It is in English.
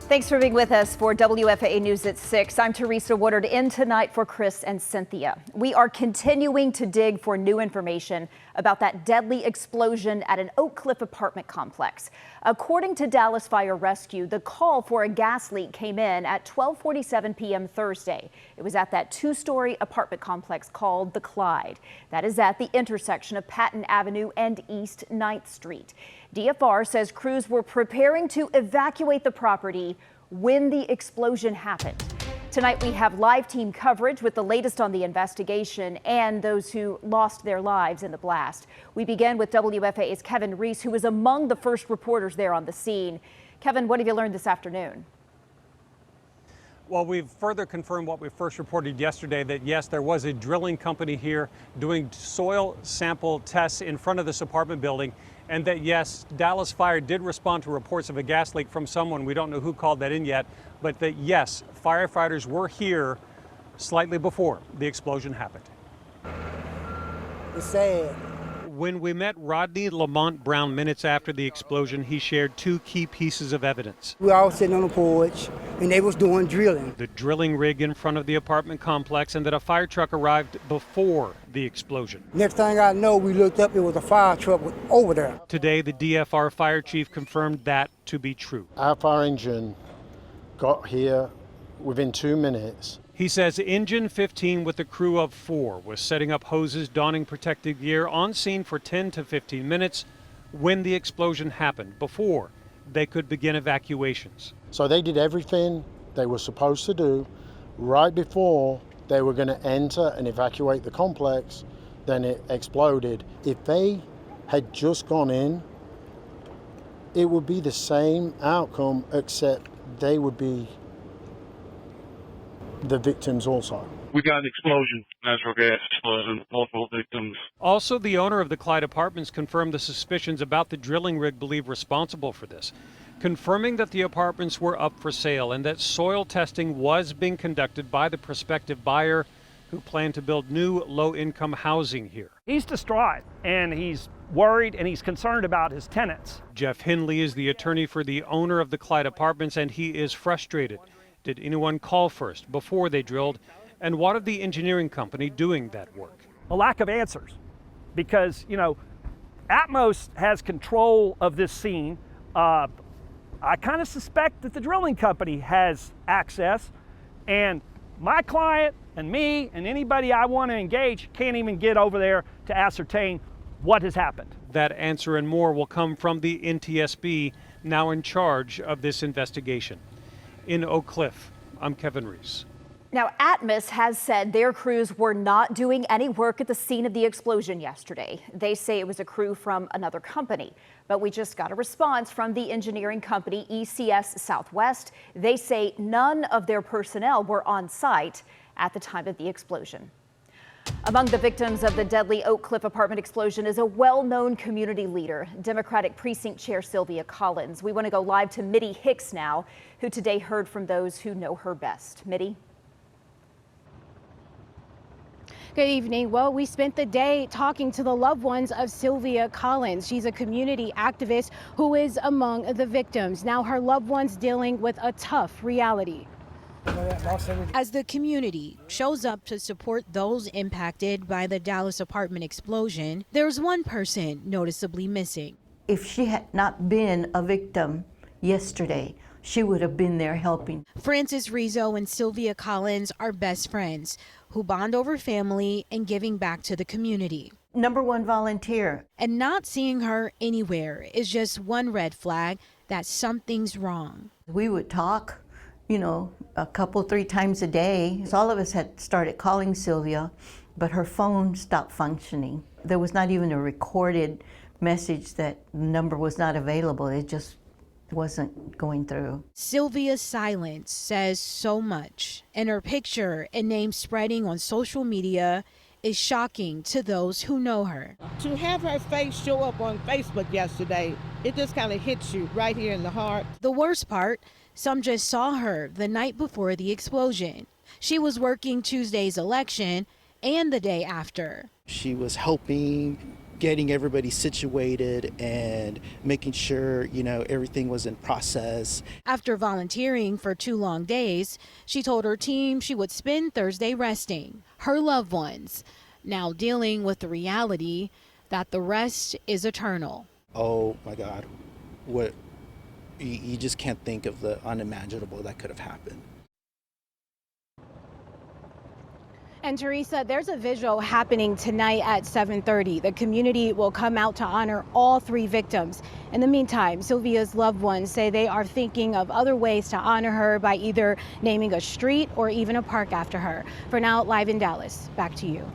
Thanks for being with us for WFAA News at 6. I'm Teresa Woodard in tonight for Chris and Cynthia. We are continuing to dig for new information about that deadly explosion at an Oak Cliff apartment complex. According to Dallas Fire Rescue, the call for a gas leak came in at 12:47 p.m. Thursday. It was at that two-story apartment complex called the Clyde. That is at the intersection of Patton Avenue and East 9th Street. DFR says crews were preparing to evacuate the property when the explosion happened. Tonight we have live team coverage with the latest on the investigation and those who lost their lives in the blast. We begin with WFAA's Kevin Reese, who was among the first reporters there on the scene. Kevin, what have you learned this afternoon? Well, we've further confirmed what we first reported yesterday, that yes, there was a drilling company here doing soil sample tests in front of this apartment building, and that yes, Dallas Fire did respond to reports of a gas leak from someone. We don't know who called that in yet, but that yes, firefighters were here slightly before the explosion happened. It's sad. When we met Rodney Lamont Brown minutes after the explosion, he shared two key pieces of evidence. We all sitting on the porch, and they was doing drilling. The drilling rig in front of the apartment complex, and that a fire truck arrived before the explosion. Next thing I know, we looked up, it was a fire truck over there. Today, the DFR fire chief confirmed that to be true. Our fire engine got here within 2 minutes. He says Engine 15 with a crew of 4 was setting up hoses, donning protective gear on scene for 10 to 15 minutes when the explosion happened, before they could begin evacuations. So they did everything they were supposed to do right before they were going to enter and evacuate the complex. Then it exploded. If they had just gone in, it would be the same outcome, except they would be the victims also. We got an explosion, natural gas explosion, multiple victims. Also, the owner of the Clyde Apartments confirmed the suspicions about the drilling rig believed responsible for this, confirming that the apartments were up for sale and that soil testing was being conducted by the prospective buyer who planned to build new low-income housing here. He's distraught, and he's worried, and he's concerned about his tenants. Jeff Hinley is the attorney for the owner of the Clyde Apartments, and he is frustrated. Did anyone call first before they drilled? And what of the engineering company doing that work? A lack of answers, because, Atmos has control of this scene. I kind of suspect that the drilling company has access, and my client and me and anybody I want to engage can't even get over there to ascertain what has happened. That answer and more will come from the NTSB, now in charge of this investigation. In Oak Cliff, I'm Kevin Reese. Now, Atmos has said their crews were not doing any work at the scene of the explosion yesterday. They say it was a crew from another company, but we just got a response from the engineering company ECS Southwest. They say none of their personnel were on site at the time of the explosion. Among the victims of the deadly Oak Cliff apartment explosion is a well-known community leader, Democratic Precinct Chair Sylvia Collins. We want to go live to Mitty Hicks now, who today heard from those who know her best. Mitty? Good evening. Well, we spent the day talking to the loved ones of Sylvia Collins. She's a community activist who is among the victims. Now her loved ones dealing with a tough reality. As the community shows up to support those impacted by the Dallas apartment explosion, there's one person noticeably missing. If she had not been a victim yesterday, she would have been there helping. Francis Rizzo and Sylvia Collins are best friends who bond over family and giving back to the community. #1 volunteer. And not seeing her anywhere is just one red flag that something's wrong. We would talk, a couple, 3 times a day. So all of us had started calling Sylvia, but her phone stopped functioning. There was not even a recorded message that the number was not available. It just wasn't going through. Sylvia's silence says so much, and her picture and name spreading on social media is shocking to those who know her. To have her face show up on Facebook yesterday, it just kind of hits you right here in the heart. The worst part, some just saw her the night before the explosion. She was working Tuesday's election and the day after. She was helping getting everybody situated and making sure, everything was in process. After volunteering for 2 long days, she told her team she would spend Thursday resting. Her loved ones now dealing with the reality that the rest is eternal. Oh my God, what you just can't think of the unimaginable that could have happened. And Teresa, there's a vigil happening tonight at 7:30. The community will come out to honor all 3 victims. In the meantime, Sylvia's loved ones say they are thinking of other ways to honor her by either naming a street or even a park after her. For now, live in Dallas, back to you.